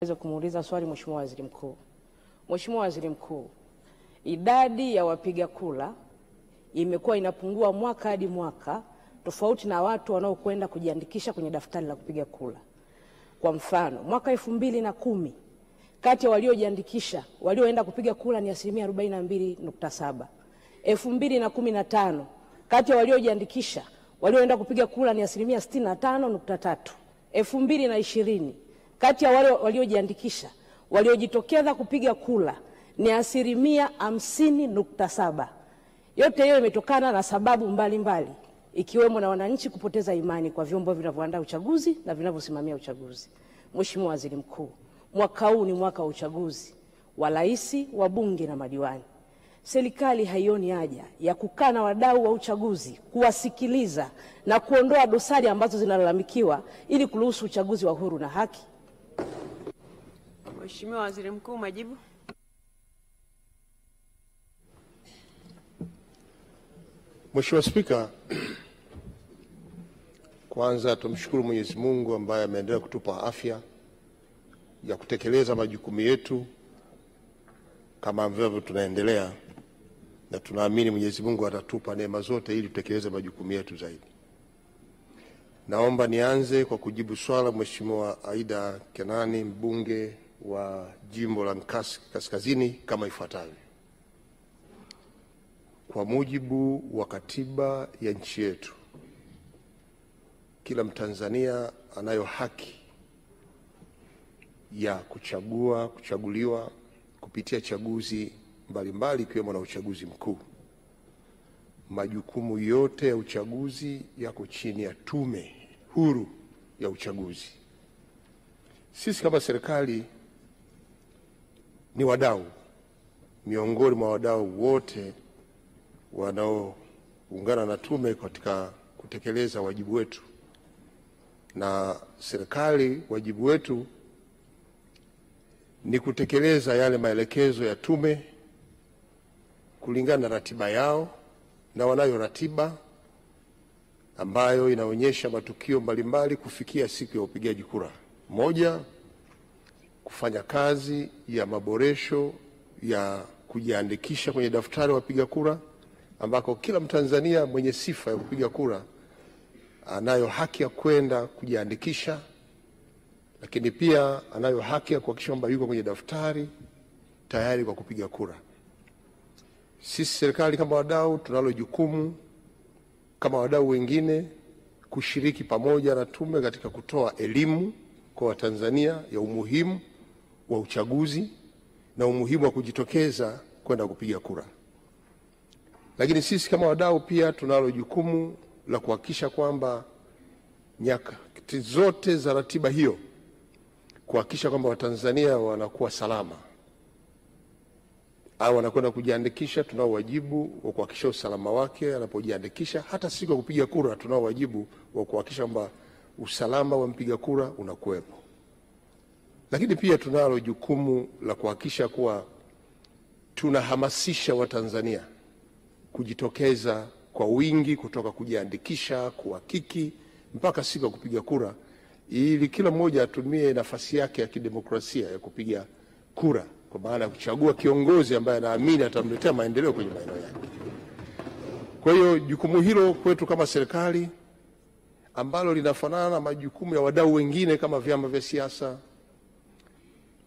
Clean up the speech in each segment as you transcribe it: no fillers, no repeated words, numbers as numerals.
Naweza kumuuliza swali Mheshimiwa Waziri Mkuu. Mheshimiwa Waziri Mkuu, idadi ya wapiga kura imekuwa inapungua mwaka hadi mwaka, tofauti na watu wanaokwenda kujiandikisha kwenye daftari la kupiga kura. Kwa mfano, mwaka 2010 kati ya waliojiandikisha walioenda kupiga kura ni 42.7. 2015 kati ya waliojiandikisha walioenda kupiga kura ni 65.3. 2020 kati ya wale waliojiandikisha waliojitokeza kupiga kura ni 50.7. Yote hiyo imetokana na sababu mbalimbali ikiwemo na wananchi kupoteza imani kwa vyombo vinavyoandaa uchaguzi na vinavyosimamia uchaguzi. Mheshimiwa Waziri Mkuu, mwaka huu ni mwaka wa uchaguzi wa rais, wa bunge na madiwani. Serikali haioni haja ya kukaa na wadau wa uchaguzi, kuwasikiliza na kuondoa dosari ambazo zinalalamikiwa ili kuruhusu uchaguzi wa huru na haki? Mheshimiwa Waziri Mkuu, majibu. Mheshimiwa Spika, kwanza tumshukuru Mwenyezi Mungu ambaye ameendelea kutupa afya ya kutekeleza majukumu yetu kama ambavyo tunaendelea, na tunaamini Mwenyezi Mungu atatupa neema zote ili tutekeleze majukumu yetu zaidi. Naomba nianze kwa kujibu swala Mheshimiwa Aida Kenani, mbunge wa jimbo la Nkasi Kaskazini, kama ifuatavyo. Kwa mujibu wa katiba ya nchi yetu, kila Mtanzania anayo haki ya kuchaguliwa kupitia chaguzi mbalimbali ikiwemo na uchaguzi mkuu. Majukumu yote ya uchaguzi yako chini ya Tume Huru ya Uchaguzi. Sisi kama serikali ni wadau miongoni mwa wadau wote wanaoungana na tume katika kutekeleza wajibu wetu, na serikali wajibu wetu ni kutekeleza yale maelekezo ya tume kulingana na ratiba yao, na wanayo ratiba ambayo inaonyesha matukio mbalimbali kufikia siku ya upigaji kura. Moja, kufanya kazi ya maboresho ya kujiandikisha kwenye daftari wapiga kura, ambako kila Mtanzania mwenye sifa ya kupiga kura anayo haki ya kwenda kujiandikisha, lakini pia anayo haki ya kuhakikisha kwamba yuko kwenye daftari tayari kwa kupiga kura. Sisi serikali kama wadau tunalo jukumu kama wadau wengine kushiriki pamoja na tume katika kutoa elimu kwa Watanzania ya umuhimu wa uchaguzi na umuhimu wa kujitokeza kwenda kupiga kura. Lakini sisi kama wadau pia tunalo jukumu la kuhakikisha kwamba nyakati zote za ratiba hiyo, kuhakikisha kwamba Watanzania wanakuwa salama au wanakwenda kujiandikisha. Tunao wajibu wa kuhakikisha usalama wake anapojiandikisha. Hata siku ya kupiga kura tunao wajibu wa kuhakikisha kwamba usalama wa mpiga kura unakuwepo. Lakini pia tunalo jukumu la kuhakikisha kuwa tunahamasisha Watanzania kujitokeza kwa wingi kutoka kujiandikisha, kuhakiki mpaka siku ya kupiga kura, ili kila mmoja atumie nafasi yake ya kidemokrasia ya kupiga kura, kwa maana ya kuchagua kiongozi ambaye anaamini atamletea maendeleo kwenye maeneo yake. Kwa hiyo jukumu hilo kwetu kama serikali, ambalo linafanana na majukumu ya wadau wengine kama vyama vya siasa,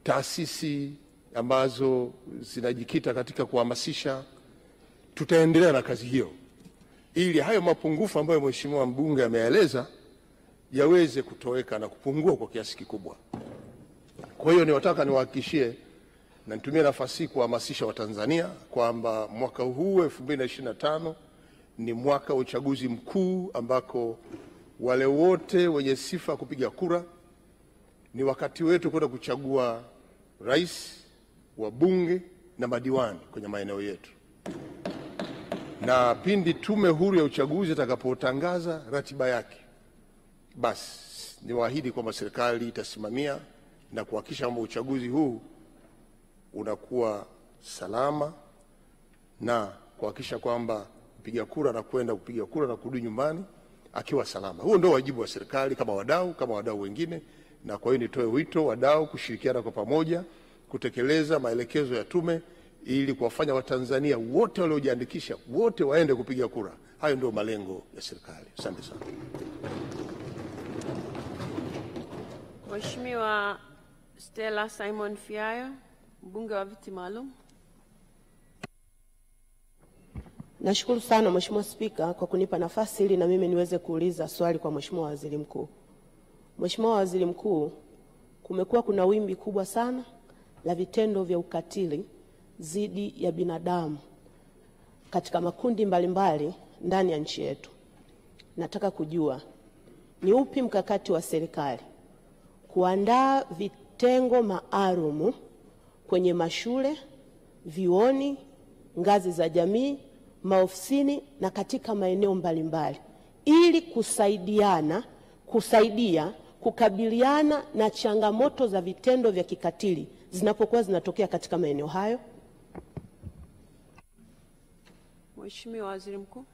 taasisi ambazo zinajikita katika kuhamasisha, tutaendelea na kazi hiyo ili hayo mapungufu ambayo Mheshimiwa mbunge ameeleza yaweze kutoweka na kupungua kwa kiasi kikubwa. Kwa hiyo niwataka niwahakikishie na nitumie nafasi hii kuhamasisha Watanzania kwamba mwaka huu 2025 ni mwaka wa uchaguzi mkuu, ambako wale wote wenye sifa kupiga kura ni wakati wetu kwenda kuchagua rais, wabunge na madiwani kwenye maeneo yetu. Na pindi Tume Huru ya Uchaguzi itakapotangaza ratiba yake, basi niwaahidi kwamba serikali itasimamia na kuhakikisha kwamba uchaguzi huu unakuwa salama na kuhakikisha kwamba mpiga kura anakwenda kupiga kura na kurudi nyumbani akiwa salama. Huo ndio wajibu wa serikali kama wadau wengine, na kwa hiyo nitoe wito wadau kushirikiana kwa pamoja kutekeleza maelekezo ya tume ili kuwafanya Watanzania wote waliojiandikisha wote waende kupiga kura. Hayo ndio malengo ya serikali. Asante sana. Mheshimiwa Stella Simon Fiayo, mbunge wa viti maalum. Nashukuru sana Mheshimiwa Spika kwa kunipa nafasi ili na mimi niweze kuuliza swali kwa Mheshimiwa Waziri Mkuu. Mheshimiwa Waziri Mkuu, kumekuwa kuna wimbi kubwa sana la vitendo vya ukatili dhidi ya binadamu katika makundi mbalimbali ndani ya nchi yetu. Nataka kujua ni upi mkakati wa serikali kuandaa vitengo maalum kwenye mashule, vioni, ngazi za jamii, maofisini na katika maeneo mbalimbali ili kusaidia kukabiliana na changamoto za vitendo vya kikatili zinapokuwa zinatokea katika maeneo hayo. Mheshimiwa Waziri Mkuu.